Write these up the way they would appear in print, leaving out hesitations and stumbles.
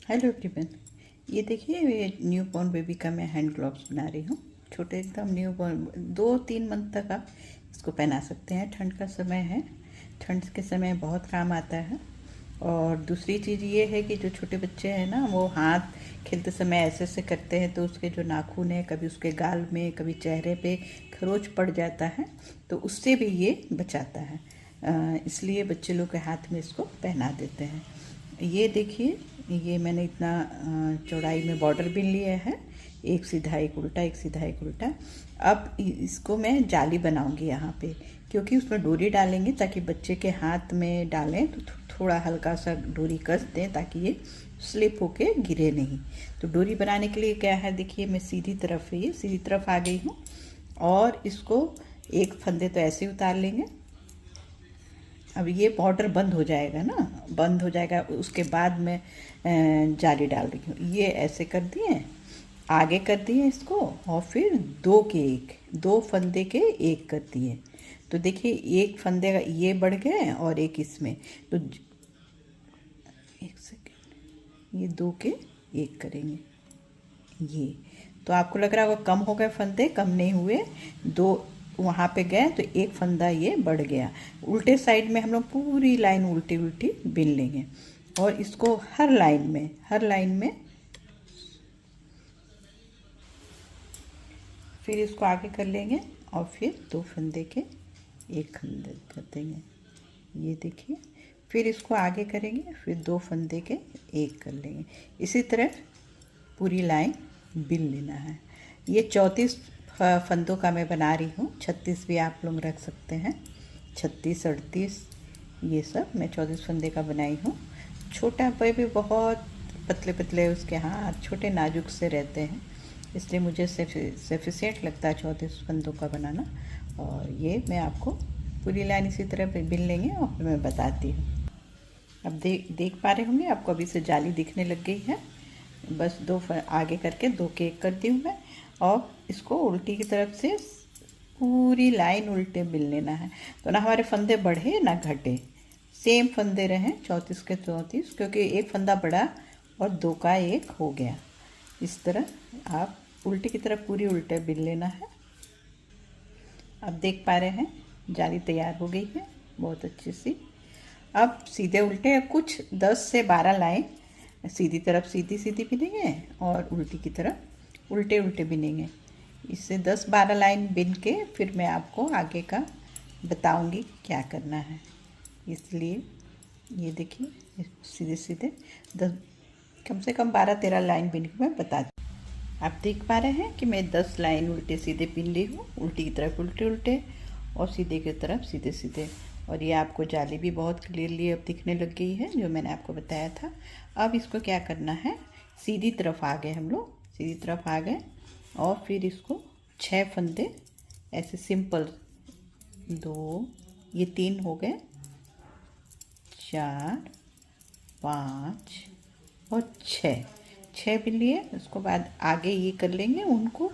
Hello everyone. ये देखिए, ये न्यू बॉर्न बेबी का मैं हैंड ग्लोव्स बना रही हूँ। छोटे एकदम न्यू बॉर्न 2-3 मंथ तक आप इसको पहना सकते हैं। ठंड का समय है, ठंड के समय बहुत काम आता है। और दूसरी चीज़ ये है कि जो छोटे बच्चे हैं ना, वो हाथ खेलते समय ऐसे ऐसे करते हैं तो उसके जो नाखून है, कभी उसके गाल में कभी चेहरे पे खरोच पड़ जाता है, तो उससे भी ये बचाता है। इसलिए बच्चे लोग के हाथ में इसको पहना देते हैं। ये देखिए, ये मैंने इतना चौड़ाई में बॉर्डर बिन लिया है, एक सीधा एक उल्टा, एक सीधा एक उल्टा। अब इसको मैं जाली बनाऊंगी यहाँ पे, क्योंकि उसमें डोरी डालेंगे ताकि बच्चे के हाथ में डालें तो थोड़ा हल्का सा डोरी कस दें ताकि ये स्लिप होके गिरे नहीं। तो डोरी बनाने के लिए क्या है, देखिए मैं सीधी तरफ ये सीधी तरफ आ गई हूँ और इसको एक फंदे तो ऐसे उतार लेंगे। अब ये बॉर्डर बंद हो जाएगा ना, बंद हो जाएगा, उसके बाद मैं जाली डाल रही हूँ। ये ऐसे कर दिए, आगे कर दिए इसको, और फिर दो फंदे के एक कर दिए। तो देखिए, एक फंदे का ये बढ़ गए और एक इसमें, तो एक सेकेंड, ये 2 के एक करेंगे। ये तो आपको लग रहा होगा कम हो गए फंदे, कम नहीं हुए, 2 वहाँ पे गए तो एक फंदा ये बढ़ गया। उल्टे साइड में हम लोग पूरी लाइन उल्टी उल्टी बिन लेंगे और इसको हर लाइन में फिर इसको आगे कर लेंगे और फिर 2 फंदे के एक फंदे कर देंगे। ये देखिए, फिर इसको आगे करेंगे, फिर 2 फंदे के एक कर लेंगे। इसी तरह पूरी लाइन बिन लेना है। ये 34 फंदों का मैं बना रही हूँ, 36 भी आप लोग रख सकते हैं, 36, 38, ये सब मैं 34 फंदे का बनाई हूँ। छोटा पे भी बहुत पतले पतले उसके हाथ छोटे नाजुक से रहते हैं, इसलिए मुझे सफिशिएंट लगता है 34 फंदों का बनाना। और ये मैं आपको पूरी लाइन इसी तरह बिन लेंगे और फिर मैं बताती हूँ। अब देख पा रहे होंगे, आपको अभी से जाली दिखने लग गई है। बस 2 आगे करके 2 के एक कर दी हूँ मैं, और इसको उल्टी की तरफ से पूरी लाइन उल्टे बिन लेना है। तो ना हमारे फंदे बढ़े ना घटे, सेम फंदे रहें 34 के 34, क्योंकि एक फंदा बढ़ा और 2 का एक हो गया। इस तरह आप उल्टी की तरफ पूरी उल्टे बिन लेना है। अब देख पा रहे हैं जाली तैयार हो गई है बहुत अच्छी सी। अब सीधे उल्टे कुछ 10 से 12 लाइन सीधी तरफ सीधी सीधी बिनेंगे और उल्टी की तरफ उल्टे उल्टे बिनेंगे। इससे 10-12 लाइन बिन के फिर मैं आपको आगे का बताऊंगी क्या करना है। इसलिए ये देखिए, सीधे सीधे 10 कम से कम 12-13 लाइन बिन के मैं बताती हूँ। आप देख पा रहे हैं कि मैं 10 लाइन उल्टे सीधे बिन ली हूँ, उल्टी की तरफ उल्टे उल्टे और सीधे की तरफ सीधे सीधे। और ये आपको जाली भी बहुत क्लियरली अब दिखने लग गई है, जो मैंने आपको बताया था। अब इसको क्या करना है, सीधी तरफ आ गए हम लोग, सीधी तरफ आ गए और फिर इसको 6 फंदे ऐसे सिंपल, 2, ये 3 हो गए, 4, 5 और 6 बिन लिए। उसको बाद आगे ये कर लेंगे उनको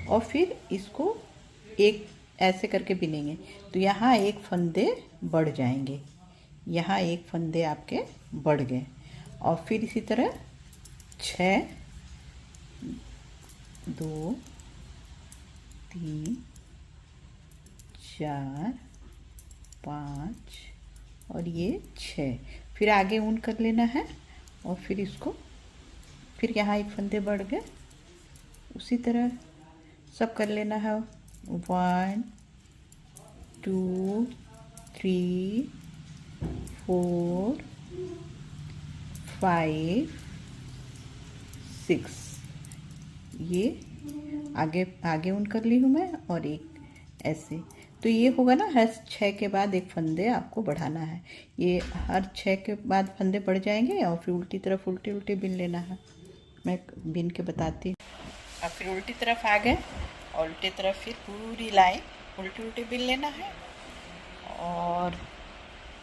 और फिर इसको एक ऐसे करके बिनेंगे, तो यहाँ एक फंदे बढ़ जाएंगे, यहाँ एक फंदे आपके बढ़ गए। और फिर इसी तरह 6, 2, 3, 4, 5 और ये 6, फिर आगे ऊन कर लेना है और फिर इसको फिर यहाँ एक फंदे बढ़ गए, उसी तरह सब कर लेना है। 1, 2, 3, 4, 5, 6, ये आगे ऊन कर ली हूँ मैं और एक ऐसे। तो ये होगा ना, हर 6 के बाद एक फंदे आपको बढ़ाना है। ये हर 6 के बाद फंदे बढ़ जाएंगे और फिर उल्टी तरफ उल्टे उल्टे बिन लेना है। मैं बिन के बताती हूँ। अब फिर उल्टी तरफ आ गए और उल्टी तरफ फिर पूरी लाइन उल्टी उल्टी बिन लेना है। और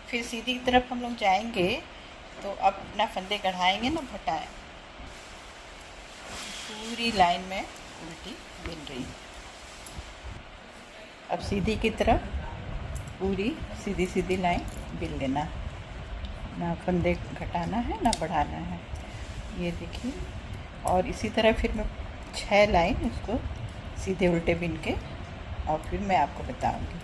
फिर सीधी की तरफ हम लोग जाएंगे तो अपना फंदे कढ़ाएंगे ना, भटाएं, पूरी लाइन में उल्टी बिन रही है। अब सीधी की तरफ पूरी सीधी सीधी लाइन बिन लेना, ना फंदे घटाना है ना बढ़ाना है। ये देखिए। और इसी तरह फिर मैं 6 लाइन इसको सीधे उल्टे बिन के और फिर मैं आपको बताऊंगी।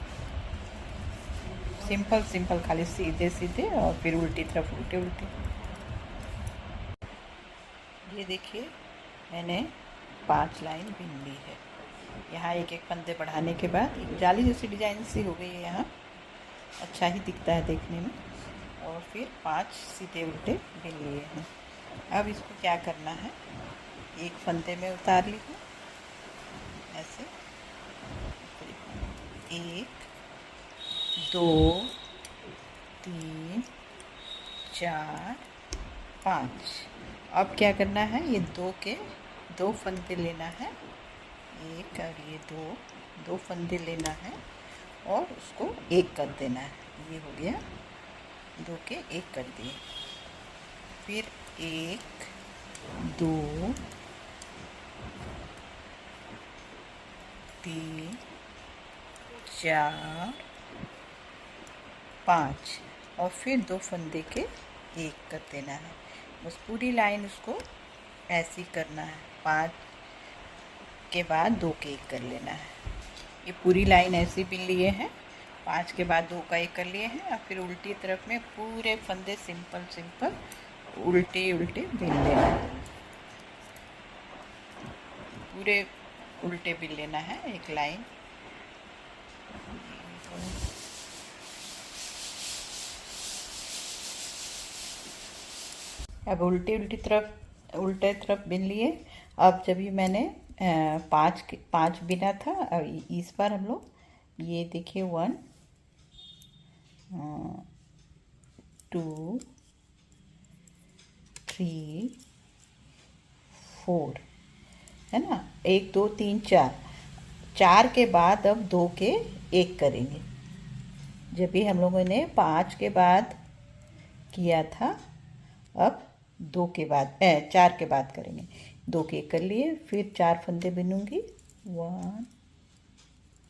सिंपल सिंपल, खाली सीधे सीधे और फिर उल्टी तरफ उल्टे उल्टे। ये देखिए मैंने 5 लाइन बिन ली है। यहाँ एक एक फंदे बढ़ाने के बाद एक जाली जैसी डिजाइन सी हो गई है, यहाँ अच्छा ही दिखता है देखने में। और फिर 5 सीधे उल्टे बिन लिए हैं। अब इसको क्या करना है, एक फंदे में उतार ली हूँ ऐसे, 1 2 3 4 5। अब क्या करना है, ये 2 फंदे लेना है, एक और ये दो फंदे लेना है और उसको एक कर देना है। ये हो गया, 2 के एक कर दिए। फिर 1 2 3 4 5 और फिर 2 फंदे के एक कर देना है। बस पूरी लाइन उसको ऐसे ही करना है। 5 के बाद 2 के एक कर लेना है। ये पूरी लाइन ऐसे बिन लिए हैं। 5 के बाद 2 का एक कर लिए हैं और फिर उल्टी तरफ में पूरे फंदे सिंपल सिंपल उल्टे उल्टे बिन लेना है। पूरे उल्टे बिन लेना है एक लाइन। अब उल्टे तरफ बिन लिए। अब जब भी मैंने 5 बिना था, अब इस बार हम लोग ये देखिए 1 2 3 4 है ना, 1 2 3 4 के बाद अब 2 के एक करेंगे। जब भी हम लोगों ने 5 के बाद किया था, अब 4 के बाद करेंगे। 2 के एक कर लिए, फिर 4 फंदे बिनूंगी, 1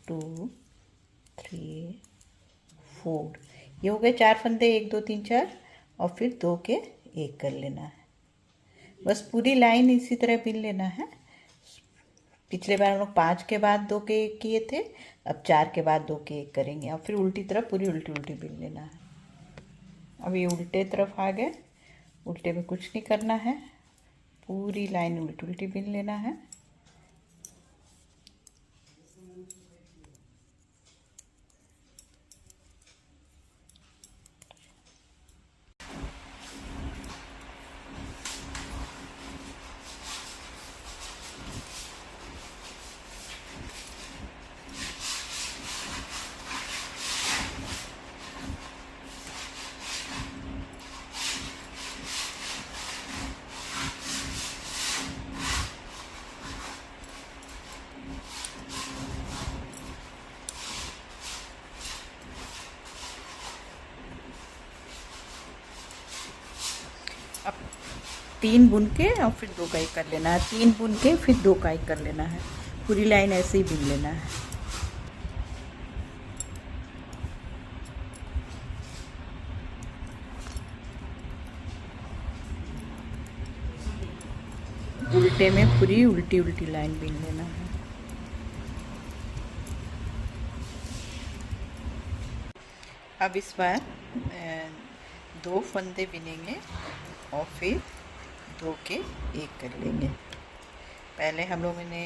2 3 4। ये हो गए 4 फंदे, 1 2 3 4 और फिर 2 के एक कर लेना है। बस पूरी लाइन इसी तरह बिन लेना है। पिछले बार हम लोग 5 के बाद 2 के एक किए थे, अब 4 के बाद 2 के एक करेंगे और फिर उल्टी तरफ पूरी उल्टी उल्टी बिन लेना है। अब ये उल्टे तरफ आ गए। उल्टे में कुछ नहीं करना है, पूरी लाइन उल्टी उल्टी बिन लेना है। अब 3 बुन के और फिर 2 का एक कर लेना है। 3 बुन के फिर 2 का एक कर लेना है। पूरी लाइन ऐसे ही बुन लेना है। उल्टे में पूरी उल्टी उल्टी लाइन बिन लेना है। अब इस बार 2 फंदे बिनेंगे और फिर 2 के एक कर लेंगे। पहले हम लोगों ने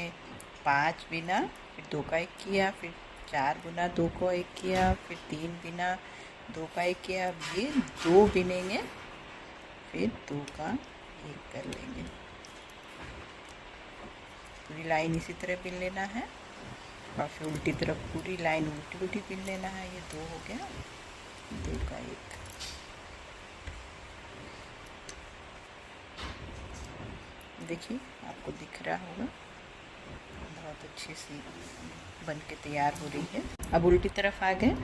5 बिना, फिर 2 का एक किया, फिर 4 बुना, 2 को एक किया, फिर 3 बिना, 2 का एक किया। अब ये 2 बिनेंगे, फिर 2 का एक कर लेंगे। पूरी लाइन इसी तरह बिन लेना है और फिर उल्टी तरफ पूरी लाइन उल्टी उल्टी बिन लेना है। ये 2 हो गया, 2 का एक। देखिए आपको दिख रहा होगा, बहुत अच्छी सी बन के तैयार हो रही है। अब उल्टी तरफ आ गए,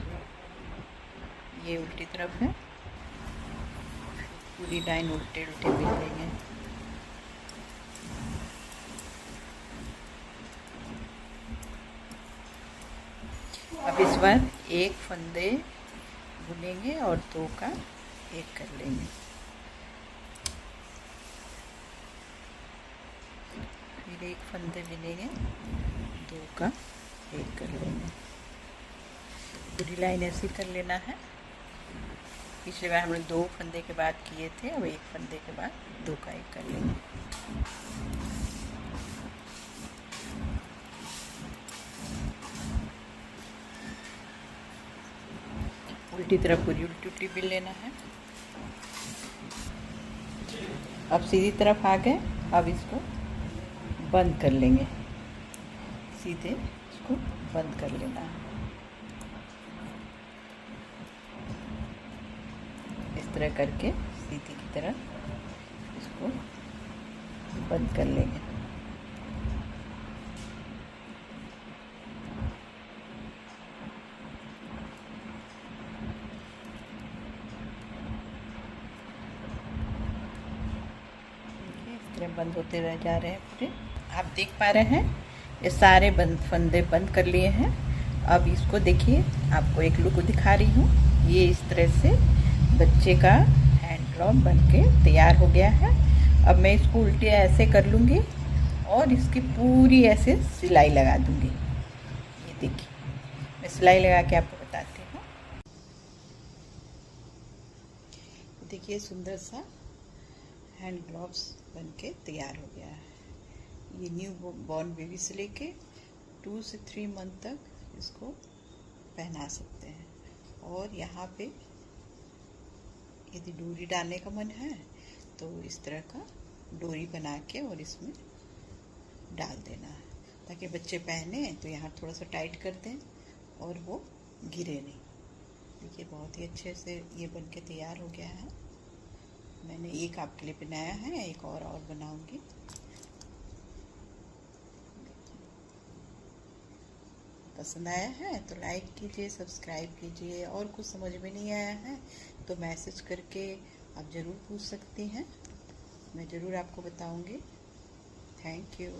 ये उल्टी तरफ है, पूरी लाइन उल्टे उल्टे बिन लेंगे। अब इस बार 1 फंदे बुनेंगे और 2 का एक कर लेंगे। फिर एक फंदे मिलेंगे, 2 का 1 कर लेंगे। पूरी लाइन ऐसे कर लेना है। पिछले बार हमने 2 फंदे के बाद किए थे, अब 1 फंदे के बाद 2 का 1 कर लेंगे। उल्टी तरफ पूरी उल्टी उल्टी बिल लेना है। अब सीधी तरफ आ गए, अब इसको बंद कर लेंगे, सीधे इसको बंद कर लेना है। इस तरह करके सीधी की तरफ इसको बंद कर लेंगे। बंद होते रह जा रहे हैं पूरे। आप देख पा रहे हैं ये सारे फंदे बंद कर लिए हैं। अब इसको देखिए, आपको एक लुक दिखा रही हूँ। ये इस तरह से बच्चे का हैंड ग्लोव बन के तैयार हो गया है। अब मैं इसको उल्टी ऐसे कर लूँगी और इसकी पूरी ऐसे सिलाई लगा दूँगी। ये देखिए, मैं सिलाई लगा के आपको बताती हूँ। देखिए सुंदर सा हैंड ग्लोव्स बन के तैयार हो गया है। ये न्यू बॉर्न बेबी से लेके 2 से 3 मंथ तक इसको पहना सकते हैं। और यहाँ पे यदि डोरी डालने का मन है तो इस तरह का डोरी बना के और इसमें डाल देना है, ताकि बच्चे पहने तो यहाँ थोड़ा सा टाइट कर दें और वो गिरे नहीं। देखिए बहुत ही अच्छे से ये बन के तैयार हो गया है। मैंने एक आपके लिए बनाया है, एक और बनाऊंगी। पसंद आया है तो लाइक कीजिए, सब्सक्राइब कीजिए। और कुछ समझ में नहीं आया है तो मैसेज करके आप ज़रूर पूछ सकती हैं, मैं ज़रूर आपको बताऊंगी। Thank you.